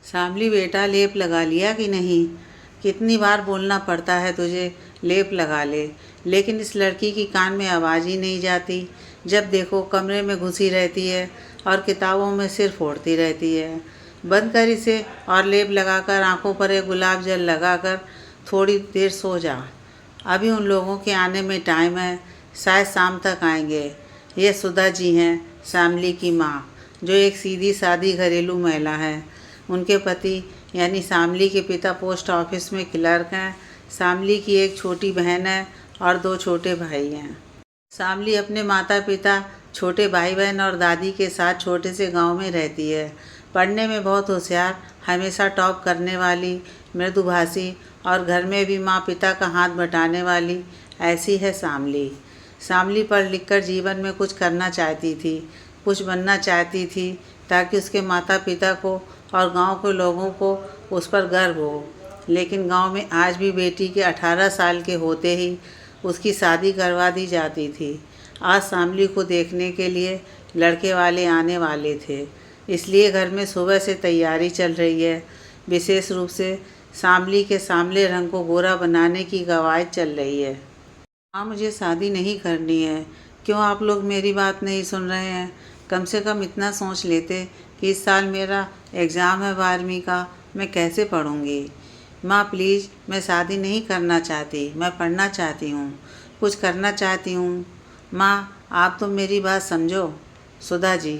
शामली बेटा, लेप लगा लिया कि नहीं? कितनी बार बोलना पड़ता है तुझे, लेप लगा ले। लेकिन इस लड़की की कान में आवाज़ ही नहीं जाती। जब देखो कमरे में घुसी रहती है और किताबों में सिर फोड़ती रहती है। बंद कर इसे और लेप लगाकर आंखों पर एक गुलाब जल लगाकर थोड़ी देर सो जा। अभी उन लोगों के आने में टाइम है, शायद शाम तक आएंगे। ये सुधा जी हैं, शामली की माँ, जो एक सीधी सादी घरेलू महिला है। उनके पति यानी शामली के पिता पोस्ट ऑफिस में क्लर्क हैं। शामली की एक छोटी बहन है और 2 छोटे भाई हैं। शामली अपने माता पिता, छोटे भाई बहन और दादी के साथ छोटे से गांव में रहती है। पढ़ने में बहुत होशियार, हमेशा टॉप करने वाली, मृदुभाषी और घर में भी माँ पिता का हाथ बटाने वाली, ऐसी है शामली। शामली पढ़ लिख कर जीवन में कुछ करना चाहती थी, कुछ बनना चाहती थी, ताकि उसके माता पिता को और गांव के लोगों को उस पर गर्व हो। लेकिन गांव में आज भी बेटी के 18 साल के होते ही उसकी शादी करवा दी जाती थी। आज शामली को देखने के लिए लड़के वाले आने वाले थे, इसलिए घर में सुबह से तैयारी चल रही है। विशेष रूप से शामली के सांवले रंग को गोरा बनाने की कवायद चल रही है। हाँ, मुझे शादी नहीं करनी है। क्यों आप लोग मेरी बात नहीं सुन रहे हैं? कम से कम इतना सोच लेते कि इस साल मेरा एग्ज़ाम है 12वीं का, मैं कैसे पढ़ूंगी। माँ प्लीज़, मैं शादी नहीं करना चाहती, मैं पढ़ना चाहती हूँ, कुछ करना चाहती हूँ। माँ, आप तो मेरी बात समझो। सुधा जी,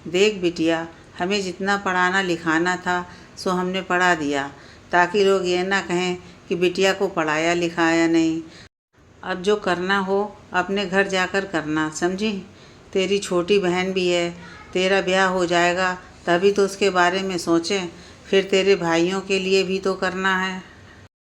देख बिटिया, हमें जितना पढ़ाना लिखाना था सो हमने पढ़ा दिया, ताकि लोग ये ना कहें कि बिटिया को पढ़ाया लिखाया नहीं। अब जो करना हो अपने घर जाकर करना, समझी? तेरी छोटी बहन भी है, तेरा ब्याह हो जाएगा तभी तो उसके बारे में सोचें। फिर तेरे भाइयों के लिए भी तो करना है।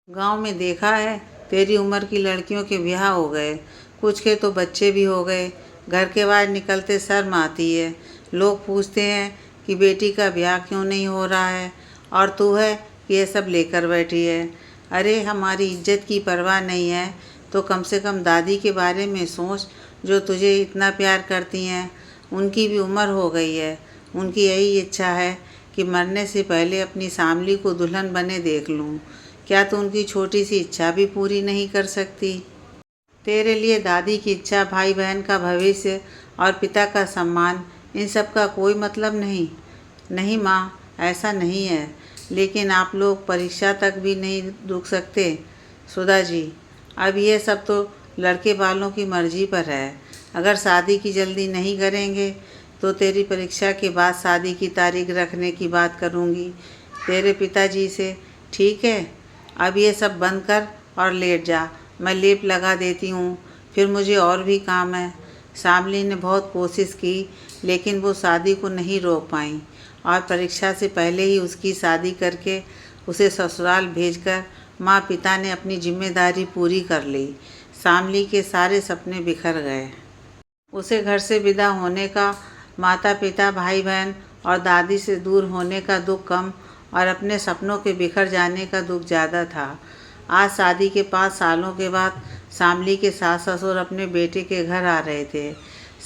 गांव में देखा है, तेरी उम्र की लड़कियों के ब्याह हो गए, कुछ के तो बच्चे भी हो गए। घर के बाहर निकलते शर्म आती है। लोग पूछते हैं कि बेटी का ब्याह क्यों नहीं हो रहा है, और तू है कि ये सब लेकर बैठी है। अरे, हमारी इज्जत की परवाह नहीं है तो कम से कम दादी के बारे में सोच, जो तुझे इतना प्यार करती हैं। उनकी भी उम्र हो गई है। उनकी यही इच्छा है कि मरने से पहले अपनी शामली को दुल्हन बने देख लूं। क्या तू उनकी छोटी सी इच्छा भी पूरी नहीं कर सकती? तेरे लिए दादी की इच्छा, भाई बहन का भविष्य और पिता का सम्मान, इन सब का कोई मतलब नहीं। नहीं माँ, ऐसा नहीं है, लेकिन आप लोग परीक्षा तक भी नहीं रुक सकते। सुधा जी, अब ये सब तो लड़के वालों की मर्जी पर है। अगर शादी की जल्दी नहीं करेंगे तो तेरी परीक्षा के बाद शादी की तारीख रखने की बात करूँगी तेरे पिताजी से, ठीक है? अब ये सब बंद कर और लेट जा, मैं लेप लगा देती हूँ, फिर मुझे और भी काम है। शामली ने बहुत कोशिश की, लेकिन वो शादी को नहीं रोक पाई और परीक्षा से पहले ही उसकी शादी करके उसे ससुराल भेजकर माँ पिता ने अपनी जिम्मेदारी पूरी कर ली। शामली के सारे सपने बिखर गए। उसे घर से विदा होने का, माता पिता, भाई बहन और दादी से दूर होने का दुख कम और अपने सपनों के बिखर जाने का दुख ज़्यादा था। आज शादी के 5 सालों के बाद शामली के सास ससुर अपने बेटे के घर आ रहे थे।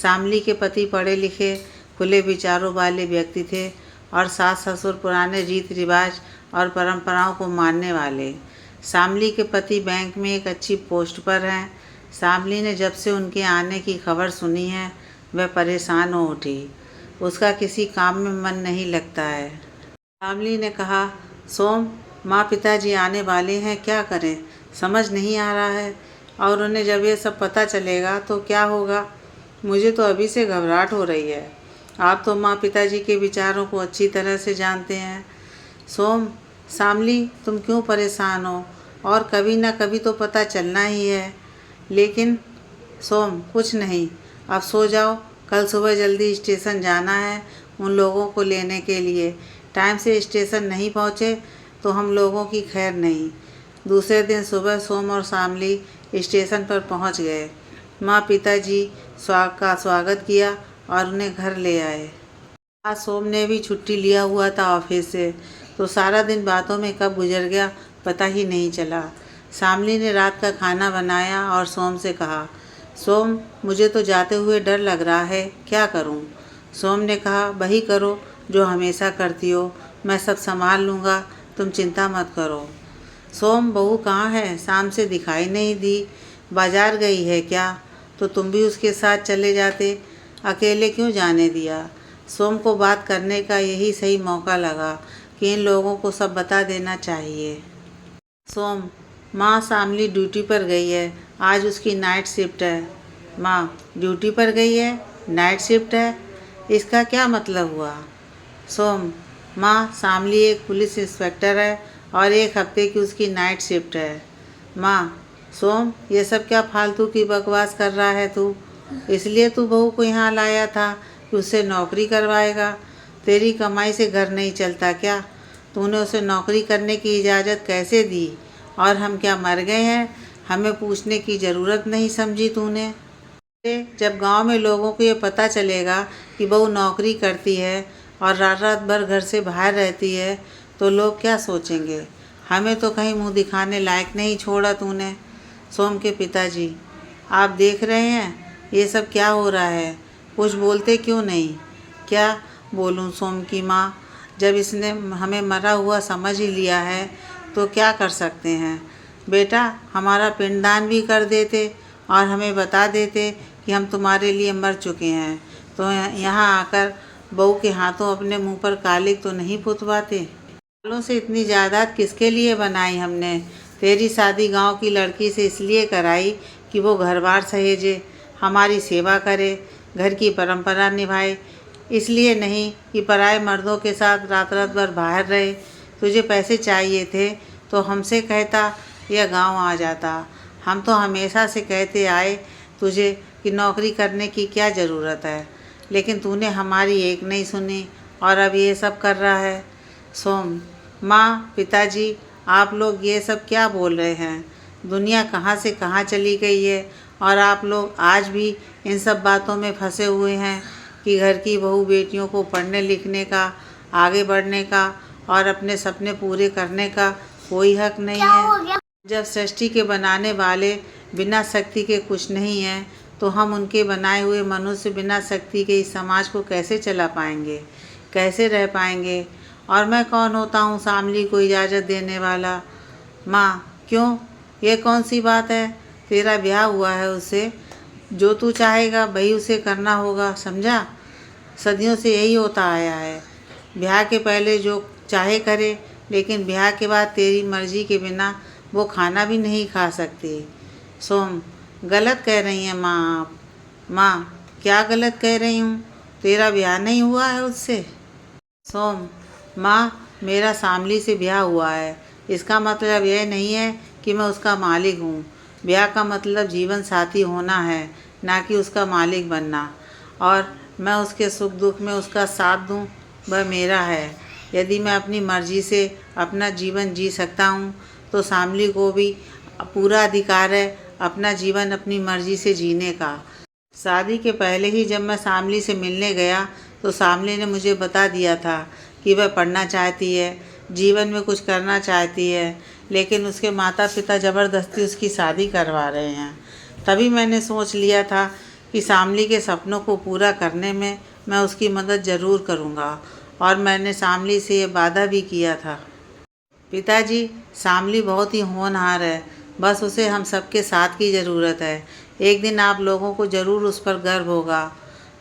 शामली के पति पढ़े लिखे, खुले विचारों वाले व्यक्ति थे और सास ससुर पुराने रीत रिवाज और परंपराओं को मानने वाले। शामली के पति बैंक में एक अच्छी पोस्ट पर हैं। शामली ने जब से उनके आने की खबर सुनी है, वह परेशान हो उठी। उसका किसी काम में मन नहीं लगता है। शामली ने कहा, सोम, माँ पिताजी आने वाले हैं, क्या करें समझ नहीं आ रहा है, और उन्हें जब ये सब पता चलेगा तो क्या होगा। मुझे तो अभी से घबराहट हो रही है। आप तो माँ पिताजी के विचारों को अच्छी तरह से जानते हैं। सोम, शामली, तुम क्यों परेशान हो, और कभी ना कभी तो पता चलना ही है। लेकिन सोम, कुछ नहीं, अब सो जाओ। कल सुबह जल्दी स्टेशन जाना है उन लोगों को लेने के लिए। टाइम से स्टेशन नहीं पहुँचे तो हम लोगों की खैर नहीं। दूसरे दिन सुबह सोम और शामली स्टेशन पर पहुँच गए। माँ पिताजी का स्वागत किया और उन्हें घर ले आए। आज सोम ने भी छुट्टी लिया हुआ था ऑफिस से, तो सारा दिन बातों में कब गुजर गया पता ही नहीं चला। शामली ने रात का खाना बनाया और सोम से कहा, सोम, मुझे तो जाते हुए डर लग रहा है, क्या करूं? सोम ने कहा, वही करो जो हमेशा करती हो, मैं सब संभाल लूँगा, तुम चिंता मत करो। सोम, बहू कहाँ है? शाम से दिखाई नहीं दी। बाजार गई है क्या? तो तुम भी उसके साथ चले जाते, अकेले क्यों जाने दिया? सोम को बात करने का यही सही मौका लगा कि इन लोगों को सब बता देना चाहिए। सोम, माँ शामली ड्यूटी पर गई है, आज उसकी नाइट शिफ्ट है। माँ, ड्यूटी पर गई है, नाइट शिफ्ट है, इसका क्या मतलब हुआ? सोम, माँ शामली एक पुलिस इंस्पेक्टर है और 1 हफ्ते की उसकी नाइट शिफ्ट है। माँ, सोम ये सब क्या फालतू की बकवास कर रहा है तू? इसलिए तू बहू को यहाँ लाया था कि उससे नौकरी करवाएगा? तेरी कमाई से घर नहीं चलता क्या? तूने उसे नौकरी करने की इजाज़त कैसे दी? और हम क्या मर गए हैं? हमें पूछने की ज़रूरत नहीं समझी तूने? जब गांव में लोगों को ये पता चलेगा कि बहू नौकरी करती है और रात रात भर घर से बाहर रहती है तो लोग क्या सोचेंगे? हमें तो कहीं मुंह दिखाने लायक नहीं छोड़ा तूने। सोम के पिताजी, आप देख रहे हैं ये सब क्या हो रहा है, कुछ बोलते क्यों नहीं? क्या बोलूं सोम की माँ, जब इसने हमें मरा हुआ समझ ही लिया है तो क्या कर सकते हैं? बेटा, हमारा पिंडदान भी कर देते और हमें बता देते कि हम तुम्हारे लिए मर चुके हैं, तो यहाँ आकर बहू के हाथों अपने मुंह पर कालिक तो नहीं पुतवाते। सालों से इतनी जायदाद किसके लिए बनाई हमने? तेरी शादी गांव की लड़की से इसलिए कराई कि वो घर बार सहेजे, हमारी सेवा करे, घर की परंपरा निभाए, इसलिए नहीं कि पराए मर्दों के साथ रात रात भर बाहर रहे। तुझे पैसे चाहिए थे तो हमसे कहता या गांव आ जाता। हम तो हमेशा से कहते आए तुझे कि नौकरी करने की क्या ज़रूरत है, लेकिन तूने हमारी एक नहीं सुनी और अब ये सब कर रहा है। सोम, माँ, पिताजी, आप लोग ये सब क्या बोल रहे हैं? दुनिया कहाँ से कहाँ चली गई है और आप लोग आज भी इन सब बातों में फंसे हुए हैं कि घर की बहू बेटियों को पढ़ने लिखने का, आगे बढ़ने का और अपने सपने पूरे करने का कोई हक नहीं है। जब सृष्टि के बनाने वाले बिना शक्ति के कुछ नहीं हैं, तो हम उनके बनाए हुए मनुष्य बिना शक्ति के इस समाज को कैसे चला पाएंगे, कैसे रह पाएंगे? और मैं कौन होता हूँ शामली को इजाज़त देने वाला? माँ, क्यों, ये कौन सी बात है? तेरा ब्याह हुआ है उससे, जो तू चाहेगा वही उसे करना होगा, समझा? सदियों से यही होता आया है, ब्याह के पहले जो चाहे करे, लेकिन ब्याह के बाद तेरी मर्जी के बिना वो खाना भी नहीं खा सकती। सोम, गलत कह रही हैं माँ आप। माँ, क्या गलत कह रही हूँ? तेरा ब्याह नहीं हुआ है उससे? सोम, माँ, मेरा शामली से ब्याह हुआ है, इसका मतलब यह नहीं है कि मैं उसका मालिक हूँ। ब्याह का मतलब जीवन साथी होना है, ना कि उसका मालिक बनना। और मैं उसके सुख दुख में उसका साथ दूँ, वह मेरा है। यदि मैं अपनी मर्जी से अपना जीवन जी सकता हूँ तो शामली को भी पूरा अधिकार है अपना जीवन अपनी मर्जी से जीने का। शादी के पहले ही जब मैं शामली से मिलने गया तो शामली ने मुझे बता दिया था कि वह पढ़ना चाहती है, जीवन में कुछ करना चाहती है, लेकिन उसके माता पिता ज़बरदस्ती उसकी शादी करवा रहे हैं। तभी मैंने सोच लिया था कि शामली के सपनों को पूरा करने में मैं उसकी मदद ज़रूर करूँगा, और मैंने शामली से ये वादा भी किया था। पिताजी, शामली बहुत ही होनहार है, बस उसे हम सबके साथ की ज़रूरत है। एक दिन आप लोगों को ज़रूर उस पर गर्व होगा।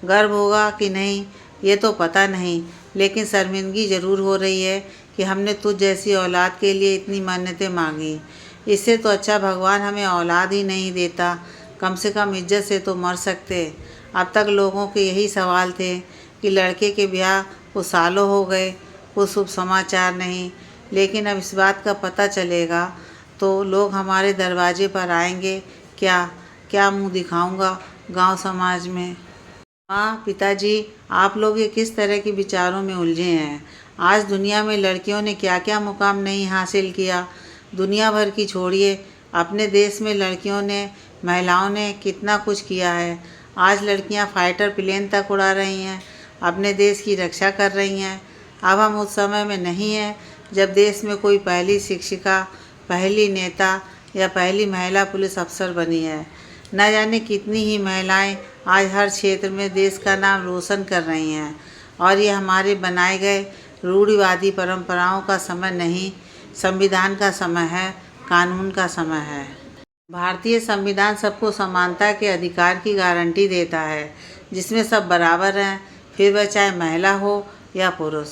गर्व होगा कि नहीं ये तो पता नहीं, लेकिन शर्मिंदगी ज़रूर हो रही है कि हमने तुझ जैसी औलाद के लिए इतनी मन्नतें मांगी। इससे तो अच्छा भगवान हमें औलाद ही नहीं देता, कम से कम इज्जत से तो मर सकते। अब तक लोगों के यही सवाल थे कि लड़के के ब्याह को सालों हो गए, कोई शुभ समाचार नहीं, लेकिन अब इस बात का पता चलेगा तो लोग हमारे दरवाजे पर आएंगे। क्या क्या मुंह दिखाऊंगा गांव समाज में? माँ, पिताजी, आप लोग ये किस तरह के विचारों में उलझे हैं? आज दुनिया में लड़कियों ने क्या क्या मुकाम नहीं हासिल किया। दुनिया भर की छोड़िए, अपने देश में लड़कियों ने, महिलाओं ने कितना कुछ किया है। आज लड़कियां फाइटर प्लेन तक उड़ा रही हैं, अपने देश की रक्षा कर रही हैं। अब हम उस समय में नहीं हैं जब देश में कोई पहली शिक्षिका, पहली नेता या पहली महिला पुलिस अफसर बनी है। न जाने कितनी ही महिलाएं आज हर क्षेत्र में देश का नाम रोशन कर रही हैं, और ये हमारे बनाए गए रूढ़िवादी परंपराओं का समय नहीं, संविधान का समय है, कानून का समय है। भारतीय संविधान सबको समानता के अधिकार की गारंटी देता है, जिसमें सब बराबर हैं, फिर वह चाहे महिला हो या पुरुष।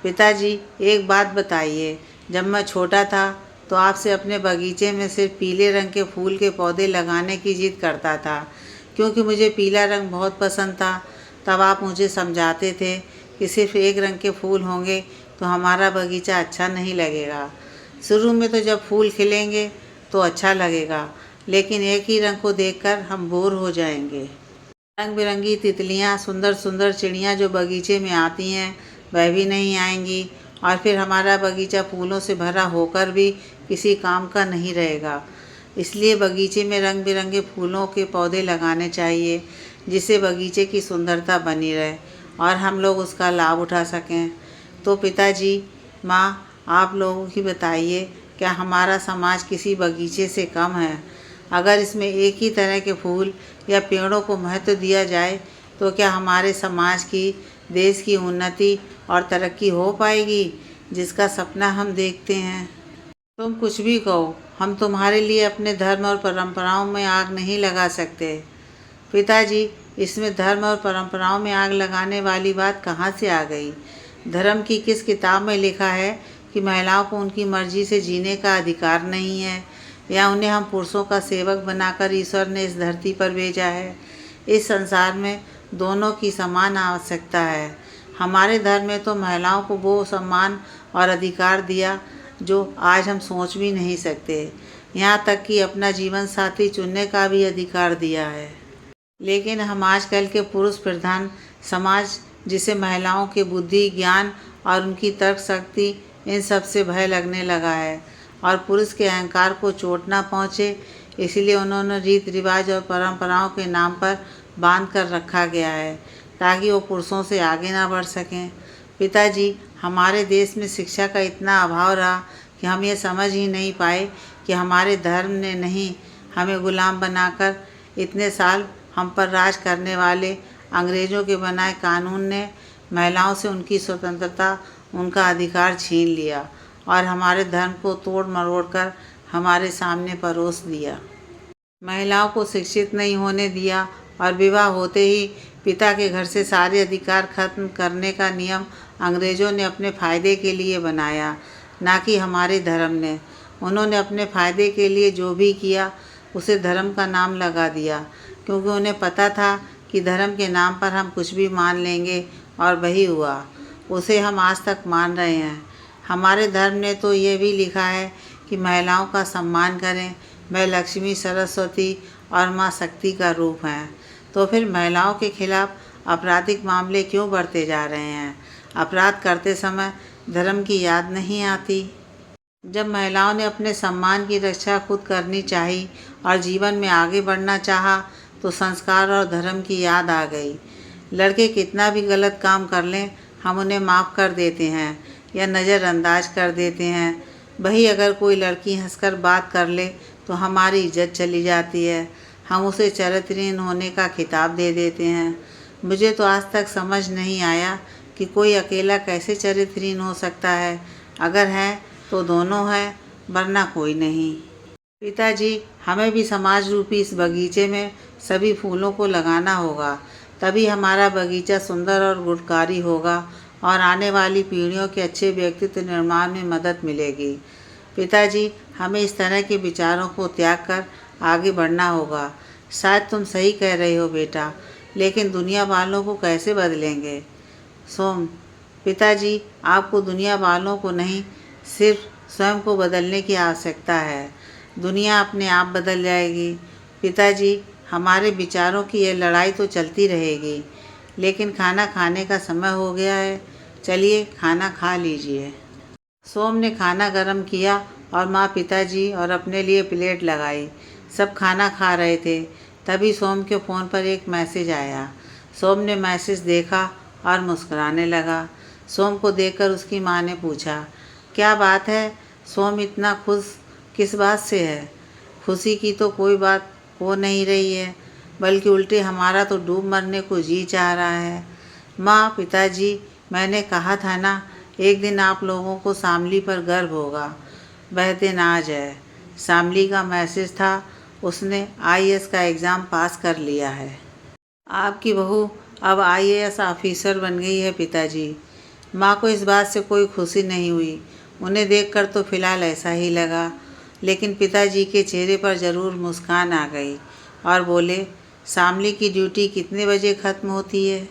पिताजी, एक बात बताइए, जब मैं छोटा था तो आपसे अपने बगीचे में सिर्फ पीले रंग के फूल के पौधे लगाने की जिद करता था, क्योंकि मुझे पीला रंग बहुत पसंद था। तब आप मुझे समझाते थे कि सिर्फ एक रंग के फूल होंगे तो हमारा बगीचा अच्छा नहीं लगेगा। शुरू में तो जब फूल खिलेंगे तो अच्छा लगेगा, लेकिन एक ही रंग को देखकर हम बोर हो जाएंगे। रंग बिरंगी तितलियाँ, सुंदर सुंदर चिड़ियाँ जो बगीचे में आती हैं, वह भी नहीं आएंगी, और फिर हमारा बगीचा फूलों से भरा होकर भी किसी काम का नहीं रहेगा। इसलिए बगीचे में रंग बिरंगे फूलों के पौधे लगाने चाहिए, जिससे बगीचे की सुंदरता बनी रहे और हम लोग उसका लाभ उठा सकें। तो पिताजी, माँ, आप लोगों की बताइए, क्या हमारा समाज किसी बगीचे से कम है? अगर इसमें एक ही तरह के फूल या पेड़ों को महत्व दिया जाए तो क्या हमारे समाज की, देश की उन्नति और तरक्की हो पाएगी, जिसका सपना हम देखते हैं? तुम कुछ भी कहो, हम तुम्हारे लिए अपने धर्म और परंपराओं में आग नहीं लगा सकते। पिताजी, इसमें धर्म और परंपराओं में आग लगाने वाली बात कहाँ से आ गई? धर्म की किस किताब में लिखा है कि महिलाओं को उनकी मर्जी से जीने का अधिकार नहीं है, या उन्हें हम पुरुषों का सेवक बनाकर ईश्वर ने इस धरती पर भेजा है? इस संसार में दोनों की समान आवश्यकता है। हमारे धर्म में तो महिलाओं को वो सम्मान और अधिकार दिया जो आज हम सोच भी नहीं सकते। यहाँ तक कि अपना जीवन साथी चुनने का भी अधिकार दिया है। लेकिन हम आजकल के पुरुष प्रधान समाज, जिसे महिलाओं के बुद्धि, ज्ञान और उनकी तर्क शक्ति, इन सब से भय लगने लगा है, और पुरुष के अहंकार को चोट ना पहुँचे, इसलिए उन्होंने रीति रिवाज और परंपराओं के नाम पर बांध कर रखा गया है, ताकि वो पुरुषों से आगे ना बढ़ सकें। पिताजी, हमारे देश में शिक्षा का इतना अभाव रहा कि हम ये समझ ही नहीं पाए कि हमारे धर्म ने नहीं, हमें गुलाम बनाकर इतने साल हम पर राज करने वाले अंग्रेज़ों के बनाए कानून ने महिलाओं से उनकी स्वतंत्रता, उनका अधिकार छीन लिया और हमारे धर्म को तोड़ मरोड़ कर हमारे सामने परोस दिया। महिलाओं को शिक्षित नहीं होने दिया और विवाह होते ही पिता के घर से सारे अधिकार खत्म करने का नियम अंग्रेज़ों ने अपने फ़ायदे के लिए बनाया, ना कि हमारे धर्म ने। उन्होंने अपने फ़ायदे के लिए जो भी किया उसे धर्म का नाम लगा दिया, क्योंकि उन्हें पता था कि धर्म के नाम पर हम कुछ भी मान लेंगे, और वही हुआ। उसे हम आज तक मान रहे हैं। हमारे धर्म ने तो ये भी लिखा है कि महिलाओं का सम्मान करें, वह लक्ष्मी, सरस्वती और माँ शक्ति का रूप हैं। तो फिर महिलाओं के खिलाफ आपराधिक मामले क्यों बढ़ते जा रहे हैं? अपराध करते समय धर्म की याद नहीं आती? जब महिलाओं ने अपने सम्मान की रक्षा खुद करनी चाहिए और जीवन में आगे बढ़ना चाहा, तो संस्कार और धर्म की याद आ गई। लड़के कितना भी गलत काम कर लें, हम उन्हें माफ़ कर देते हैं या नज़रअंदाज कर देते हैं। वही अगर कोई लड़की हंसकर बात कर ले तो हमारी इज्जत चली जाती है, हम उसे चरित्रहीन होने का खिताब दे देते हैं। मुझे तो आज तक समझ नहीं आया कि कोई अकेला कैसे चरित्रहीन हो सकता है। अगर है तो दोनों हैं, वरना कोई नहीं। पिताजी, हमें भी समाज रूपी इस बगीचे में सभी फूलों को लगाना होगा, तभी हमारा बगीचा सुंदर और गुणकारी होगा और आने वाली पीढ़ियों के अच्छे व्यक्तित्व निर्माण में मदद मिलेगी। पिताजी, हमें इस तरह के विचारों को त्याग कर आगे बढ़ना होगा। शायद तुम सही कह रहे हो बेटा, लेकिन दुनिया वालों को कैसे बदलेंगे? सोम: पिताजी, आपको दुनिया वालों को नहीं, सिर्फ स्वयं को बदलने की आवश्यकता है। दुनिया अपने आप बदल जाएगी। पिताजी, हमारे विचारों की यह लड़ाई तो चलती रहेगी, लेकिन खाना खाने का समय हो गया है। चलिए खाना खा लीजिए। सोम ने खाना गर्म किया और माँ, पिताजी और अपने लिए प्लेट लगाई। सब खाना खा रहे थे। तभी सोम के फ़ोन पर एक मैसेज आया। सोम ने मैसेज देखा और मुस्कुराने लगा। सोम को देखकर उसकी माँ ने पूछा, क्या बात है सोम, इतना खुश किस बात से है? खुशी की तो कोई बात हो नहीं रही है, बल्कि उल्टे हमारा तो डूब मरने को जी चाह रहा है। माँ, पिताजी, मैंने कहा था ना एक दिन आप लोगों को शामली पर गर्व होगा, वह दिन आज है। शामली का मैसेज था, उसने आईएएस का एग्ज़ाम पास कर लिया है। आपकी बहू अब आईएएस ऑफिसर बन गई है पिताजी। माँ को इस बात से कोई खुशी नहीं हुई। उन्हें देखकर तो फिलहाल ऐसा ही लगा, लेकिन पिताजी के चेहरे पर ज़रूर मुस्कान आ गई और बोले, शामली की ड्यूटी कितने बजे ख़त्म होती है?